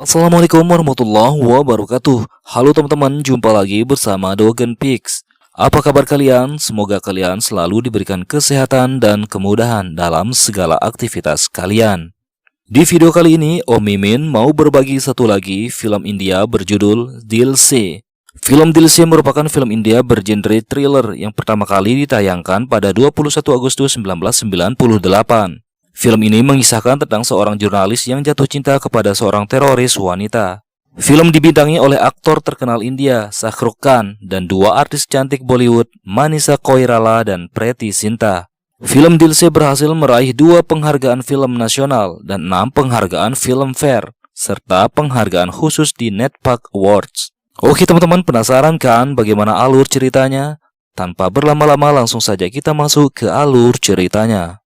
Assalamualaikum warahmatullahi wabarakatuh. Halo teman-teman, jumpa lagi bersama Dogen Pix. Apa kabar kalian? Semoga kalian selalu diberikan kesehatan dan kemudahan dalam segala aktivitas kalian. Di video kali ini, Om Mimin mau berbagi satu lagi film India berjudul Dil Se. Film Dil Se merupakan film India bergenre thriller yang pertama kali ditayangkan pada 21 Agustus 1998. Film ini mengisahkan tentang seorang jurnalis yang jatuh cinta kepada seorang teroris wanita. Film dibintangi oleh aktor terkenal India, Shah Rukh Khan, dan dua artis cantik Bollywood, Manisha Koirala dan Preity Zinta. Film Dil Se berhasil meraih 2 penghargaan film nasional dan 6 penghargaan Filmfare, serta penghargaan khusus di Netpark Awards. Oke teman-teman, penasaran kan bagaimana alur ceritanya? Tanpa berlama-lama langsung saja kita masuk ke alur ceritanya.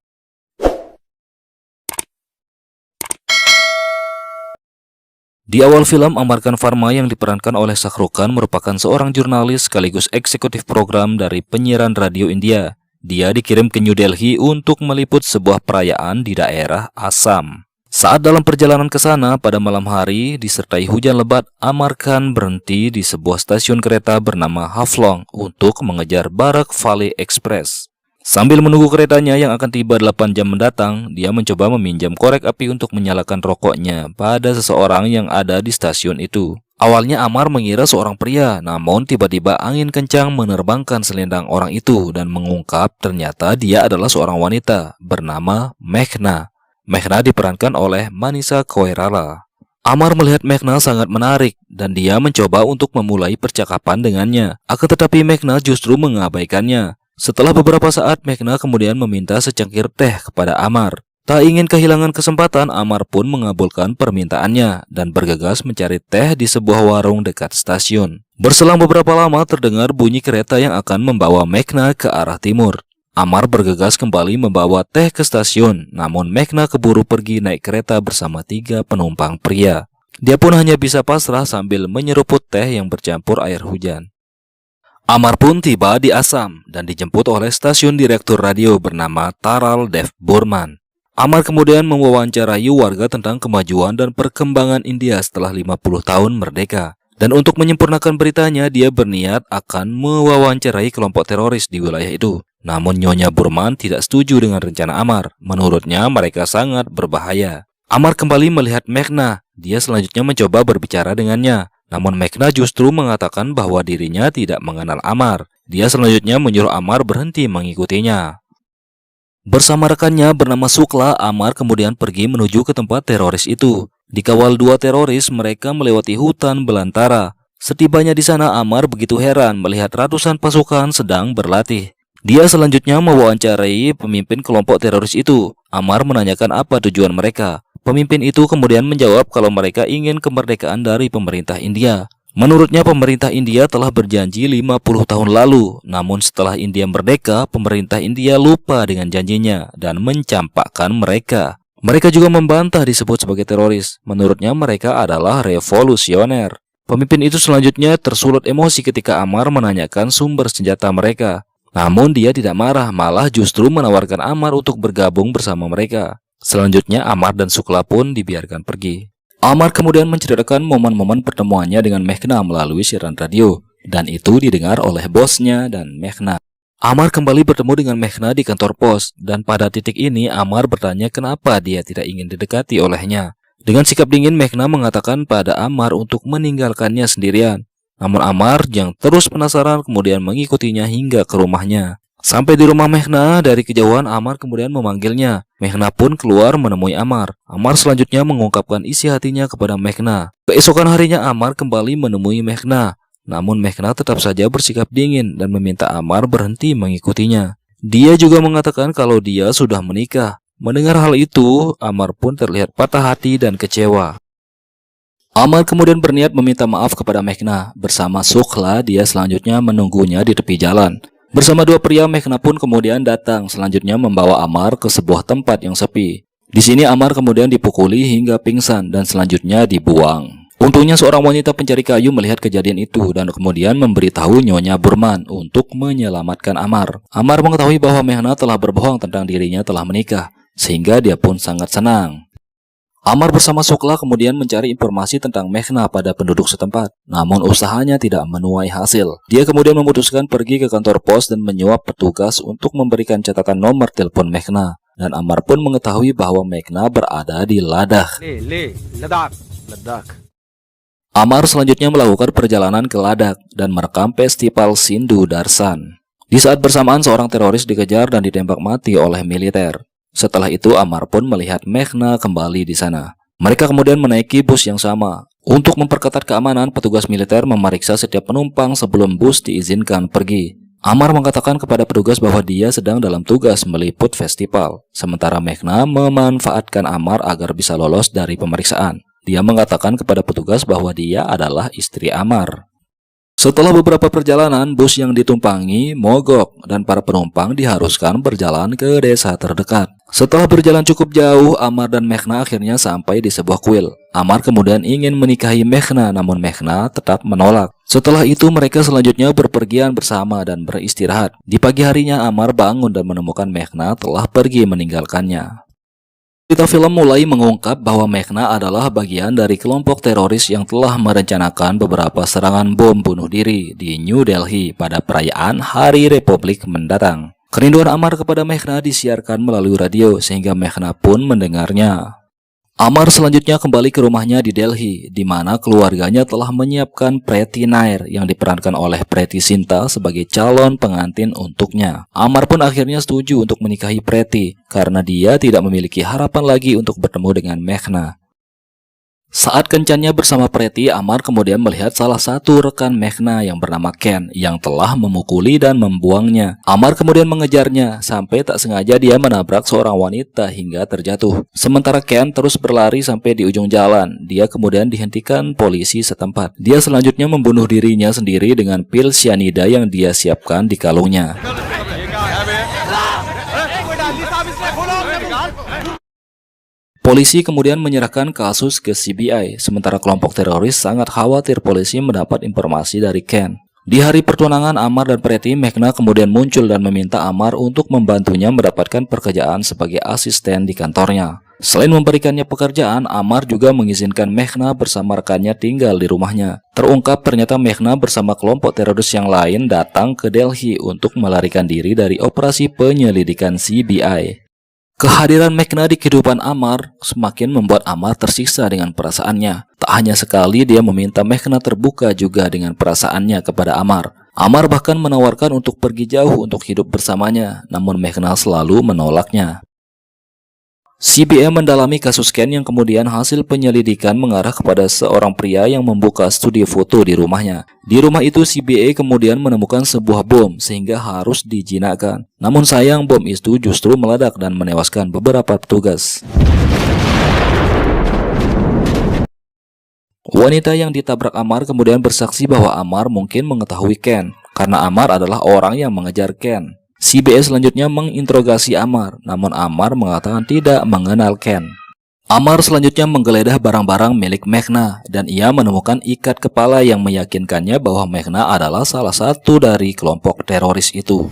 Di awal film, Amar Khan Pharma yang diperankan oleh Shah Rukh Khan merupakan seorang jurnalis sekaligus eksekutif program dari penyiaran radio India. Dia dikirim ke New Delhi untuk meliput sebuah perayaan di daerah Assam. Saat dalam perjalanan ke sana pada malam hari disertai hujan lebat, Amar Khan berhenti di sebuah stasiun kereta bernama Haflong untuk mengejar Barak Valley Express. Sambil menunggu keretanya yang akan tiba 8 jam mendatang, dia mencoba meminjam korek api untuk menyalakan rokoknya pada seseorang yang ada di stasiun itu. Awalnya Amar mengira seorang pria, namun tiba-tiba angin kencang menerbangkan selendang orang itu dan mengungkap ternyata dia adalah seorang wanita bernama Meghna. Meghna diperankan oleh Manisha Koirala. Amar melihat Meghna sangat menarik dan dia mencoba untuk memulai percakapan dengannya. Akan tetapi Meghna justru mengabaikannya. Setelah beberapa saat, Meghna kemudian meminta secangkir teh kepada Amar. Tak ingin kehilangan kesempatan, Amar pun mengabulkan permintaannya dan bergegas mencari teh di sebuah warung dekat stasiun. Berselang beberapa lama terdengar bunyi kereta yang akan membawa Meghna ke arah timur. Amar bergegas kembali membawa teh ke stasiun, namun Meghna keburu pergi naik kereta bersama 3 penumpang pria. Dia pun hanya bisa pasrah sambil menyeruput teh yang bercampur air hujan. Amar pun tiba di Assam dan dijemput oleh stasiun direktur radio bernama Taral Dev Burman. Amar kemudian mewawancarai warga tentang kemajuan dan perkembangan India setelah 50 tahun merdeka. Dan untuk menyempurnakan beritanya, dia berniat akan mewawancarai kelompok teroris di wilayah itu. Namun Nyonya Burman tidak setuju dengan rencana Amar. Menurutnya mereka sangat berbahaya. Amar kembali melihat Meghna. Dia selanjutnya mencoba berbicara dengannya. Namun Meghna justru mengatakan bahwa dirinya tidak mengenal Amar. Dia selanjutnya menyuruh Amar berhenti mengikutinya. Bersama rekannya bernama Sukla, Amar kemudian pergi menuju ke tempat teroris itu. Dikawal 2 teroris, mereka melewati hutan belantara. Setibanya di sana, Amar begitu heran melihat ratusan pasukan sedang berlatih. Dia selanjutnya mewawancarai pemimpin kelompok teroris itu. Amar menanyakan apa tujuan mereka. Pemimpin itu kemudian menjawab kalau mereka ingin kemerdekaan dari pemerintah India. Menurutnya pemerintah India telah berjanji 50 tahun lalu. Namun setelah India merdeka, pemerintah India lupa dengan janjinya dan mencampakkan mereka. Mereka juga membantah disebut sebagai teroris. Menurutnya mereka adalah revolusioner. Pemimpin itu selanjutnya tersulut emosi ketika Amar menanyakan sumber senjata mereka. Namun dia tidak marah, malah justru menawarkan Amar untuk bergabung bersama mereka. Selanjutnya Amar dan Sukla pun dibiarkan pergi. Amar kemudian menceritakan momen-momen pertemuannya dengan Meghna melalui siaran radio, dan itu didengar oleh bosnya dan Meghna. Amar kembali bertemu dengan Meghna di kantor pos, dan pada titik ini Amar bertanya kenapa dia tidak ingin didekati olehnya. Dengan sikap dingin, Meghna mengatakan pada Amar untuk meninggalkannya sendirian. Namun Amar yang terus penasaran kemudian mengikutinya hingga ke rumahnya. Sampai di rumah Meghna, dari kejauhan Amar kemudian memanggilnya. Meghna pun keluar menemui Amar. Amar selanjutnya mengungkapkan isi hatinya kepada Meghna. Keesokan harinya Amar kembali menemui Meghna. Namun Meghna tetap saja bersikap dingin dan meminta Amar berhenti mengikutinya. Dia juga mengatakan kalau dia sudah menikah. Mendengar hal itu, Amar pun terlihat patah hati dan kecewa. Amar kemudian berniat meminta maaf kepada Meghna. Bersama Sukla, dia selanjutnya menunggunya di tepi jalan. Bersama 2 pria, Meghna pun kemudian datang selanjutnya membawa Amar ke sebuah tempat yang sepi. Di sini Amar kemudian dipukuli hingga pingsan dan selanjutnya dibuang. Untungnya seorang wanita pencari kayu melihat kejadian itu dan kemudian memberitahu Nyonya Burman untuk menyelamatkan Amar. Amar mengetahui bahwa Meghna telah berbohong tentang dirinya telah menikah, sehingga dia pun sangat senang. Amar bersama Sukla kemudian mencari informasi tentang Meghna pada penduduk setempat. Namun usahanya tidak menuai hasil. Dia kemudian memutuskan pergi ke kantor pos dan menyuap petugas untuk memberikan catatan nomor telepon Meghna. Dan Amar pun mengetahui bahwa Meghna berada di Ladakh. Amar selanjutnya melakukan perjalanan ke Ladakh dan merekam festival Sindu Darsan. Di saat bersamaan seorang teroris dikejar dan ditembak mati oleh militer. Setelah itu Amar pun melihat Meghna kembali di sana. Mereka kemudian menaiki bus yang sama. Untuk memperketat keamanan, petugas militer memeriksa setiap penumpang sebelum bus diizinkan pergi. Amar mengatakan kepada petugas bahwa dia sedang dalam tugas meliput festival. Sementara Meghna memanfaatkan Amar agar bisa lolos dari pemeriksaan. Dia mengatakan kepada petugas bahwa dia adalah istri Amar. Setelah beberapa perjalanan, bus yang ditumpangi mogok dan para penumpang diharuskan berjalan ke desa terdekat. Setelah berjalan cukup jauh, Amar dan Meghna akhirnya sampai di sebuah kuil. Amar kemudian ingin menikahi Meghna, namun Meghna tetap menolak. Setelah itu mereka selanjutnya berpergian bersama dan beristirahat. Di pagi harinya Amar bangun dan menemukan Meghna telah pergi meninggalkannya. Cerita film mulai mengungkap bahwa Meghna adalah bagian dari kelompok teroris yang telah merencanakan beberapa serangan bom bunuh diri di New Delhi pada perayaan Hari Republik mendatang. Kerinduan Amar kepada Meghna disiarkan melalui radio sehingga Meghna pun mendengarnya. Amar selanjutnya kembali ke rumahnya di Delhi, di mana keluarganya telah menyiapkan Preeti Nair yang diperankan oleh Preity Zinta sebagai calon pengantin untuknya. Amar pun akhirnya setuju untuk menikahi Preety karena dia tidak memiliki harapan lagi untuk bertemu dengan Meghna. Saat kencannya bersama Preety, Amar kemudian melihat salah satu rekan Meghna yang bernama Ken yang telah memukuli dan membuangnya. Amar kemudian mengejarnya sampai tak sengaja dia menabrak seorang wanita hingga terjatuh. Sementara Ken terus berlari sampai di ujung jalan. Dia kemudian dihentikan polisi setempat. Dia selanjutnya membunuh dirinya sendiri dengan pil cyanida yang dia siapkan di kalungnya. Polisi kemudian menyerahkan kasus ke CBI, sementara kelompok teroris sangat khawatir polisi mendapat informasi dari Ken. Di hari pertunangan Amar dan Preety, Meghna kemudian muncul dan meminta Amar untuk membantunya mendapatkan pekerjaan sebagai asisten di kantornya. Selain memberikannya pekerjaan, Amar juga mengizinkan Meghna bersama rekannya tinggal di rumahnya. Terungkap ternyata Meghna bersama kelompok teroris yang lain datang ke Delhi untuk melarikan diri dari operasi penyelidikan CBI. Kehadiran Meghna di kehidupan Amar semakin membuat Amar tersiksa dengan perasaannya. Tak hanya sekali dia meminta Meghna terbuka juga dengan perasaannya kepada Amar. Amar bahkan menawarkan untuk pergi jauh untuk hidup bersamanya, namun Meghna selalu menolaknya. CBI mendalami kasus Ken yang kemudian hasil penyelidikan mengarah kepada seorang pria yang membuka studio foto di rumahnya. Di rumah itu CBI kemudian menemukan sebuah bom sehingga harus dijinakkan. Namun sayang bom itu justru meledak dan menewaskan beberapa petugas. Wanita yang ditabrak Amar kemudian bersaksi bahwa Amar mungkin mengetahui Ken karena Amar adalah orang yang mengejar Ken. CBI selanjutnya menginterogasi Amar, namun Amar mengatakan tidak mengenal Ken. Amar selanjutnya menggeledah barang-barang milik Meghna dan ia menemukan ikat kepala yang meyakinkannya bahwa Meghna adalah salah satu dari kelompok teroris itu.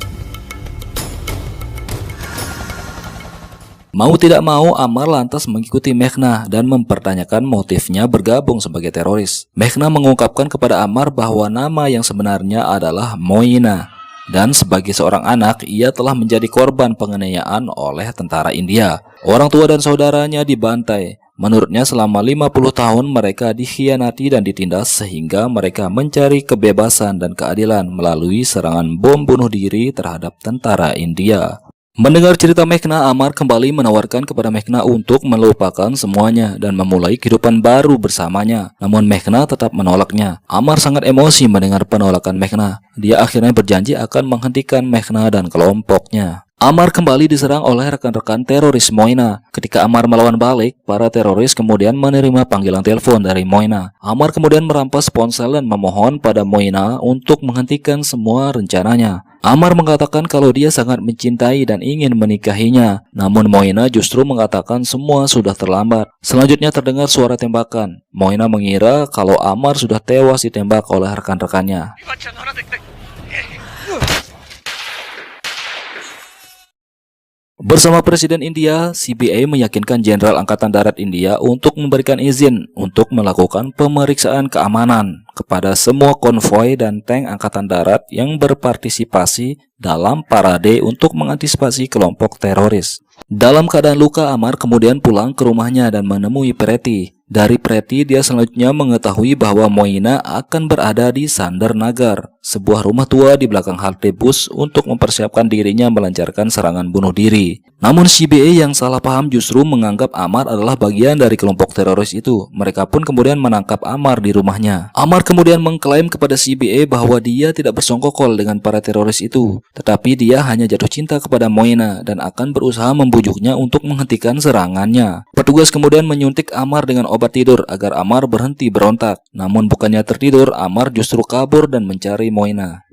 Mau tidak mau, Amar lantas mengikuti Meghna dan mempertanyakan motifnya bergabung sebagai teroris. Meghna mengungkapkan kepada Amar bahwa nama yang sebenarnya adalah Moina. Dan sebagai seorang anak, ia telah menjadi korban penganiayaan oleh tentara India. Orang tua dan saudaranya dibantai. Menurutnya selama 50 tahun mereka dikhianati dan ditindas sehingga mereka mencari kebebasan dan keadilan melalui serangan bom bunuh diri terhadap tentara India. Mendengar cerita Meghna, Amar kembali menawarkan kepada Meghna untuk melupakan semuanya dan memulai kehidupan baru bersamanya. Namun Meghna tetap menolaknya. Amar sangat emosi mendengar penolakan Meghna. Dia akhirnya berjanji akan menghentikan Meghna dan kelompoknya. Amar kembali diserang oleh rekan-rekan teroris Moina. Ketika Amar melawan balik, para teroris kemudian menerima panggilan telepon dari Moina. Amar kemudian merampas ponsel dan memohon pada Moina untuk menghentikan semua rencananya. Amar mengatakan kalau dia sangat mencintai dan ingin menikahinya. Namun Moina justru mengatakan semua sudah terlambat. Selanjutnya terdengar suara tembakan. Moina mengira kalau Amar sudah tewas ditembak oleh rekan-rekannya. Bersama Presiden India, CBA meyakinkan Jenderal Angkatan Darat India untuk memberikan izin untuk melakukan pemeriksaan keamanan kepada semua konvoi dan tank Angkatan Darat yang berpartisipasi dalam parade untuk mengantisipasi kelompok teroris. Dalam keadaan luka, Amar kemudian pulang ke rumahnya dan menemui Preti. Dari Preti, dia selanjutnya mengetahui bahwa Moina akan berada di Sandar Nagar, sebuah rumah tua di belakang halte bus untuk mempersiapkan dirinya melancarkan serangan bunuh diri. Namun CBA yang salah paham justru menganggap Amar adalah bagian dari kelompok teroris itu. Mereka pun kemudian menangkap Amar di rumahnya. Amar kemudian mengklaim kepada CBA bahwa dia tidak bersongkokol dengan para teroris itu, tetapi dia hanya jatuh cinta kepada Moina dan akan berusaha membujuknya untuk menghentikan serangannya. Petugas kemudian menyuntik Amar dengan obat tidur agar Amar berhenti berontak. Namun bukannya tertidur, Amar justru kabur dan mencari Moina.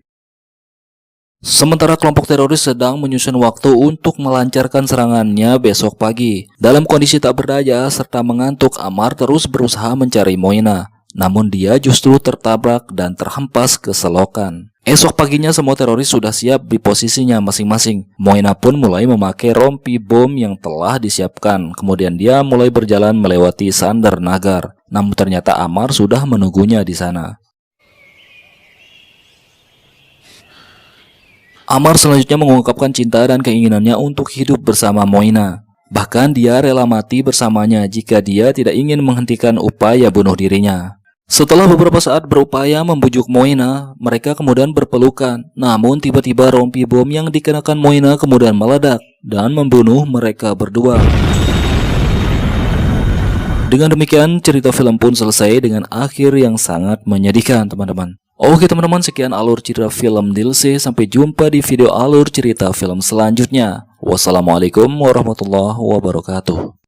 Sementara kelompok teroris sedang menyusun waktu untuk melancarkan serangannya besok pagi. Dalam kondisi tak berdaya serta mengantuk, Amar terus berusaha mencari Moina. Namun dia justru tertabrak dan terhempas ke selokan. Esok paginya semua teroris sudah siap di posisinya masing-masing. Moina pun mulai memakai rompi bom yang telah disiapkan. Kemudian dia mulai berjalan melewati Sandar Nagar. Namun ternyata Amar sudah menunggunya di sana. Amar selanjutnya mengungkapkan cinta dan keinginannya untuk hidup bersama Moina. Bahkan dia rela mati bersamanya jika dia tidak ingin menghentikan upaya bunuh dirinya. Setelah beberapa saat berupaya membujuk Moina, mereka kemudian berpelukan. Namun tiba-tiba rompi bom yang dikenakan Moina kemudian meledak dan membunuh mereka berdua. Dengan demikian, cerita film pun selesai dengan akhir yang sangat menyedihkan, teman-teman. Oke teman-teman, sekian alur cerita film Dilse. Sampai jumpa di video alur cerita film selanjutnya. Wassalamualaikum warahmatullahi wabarakatuh.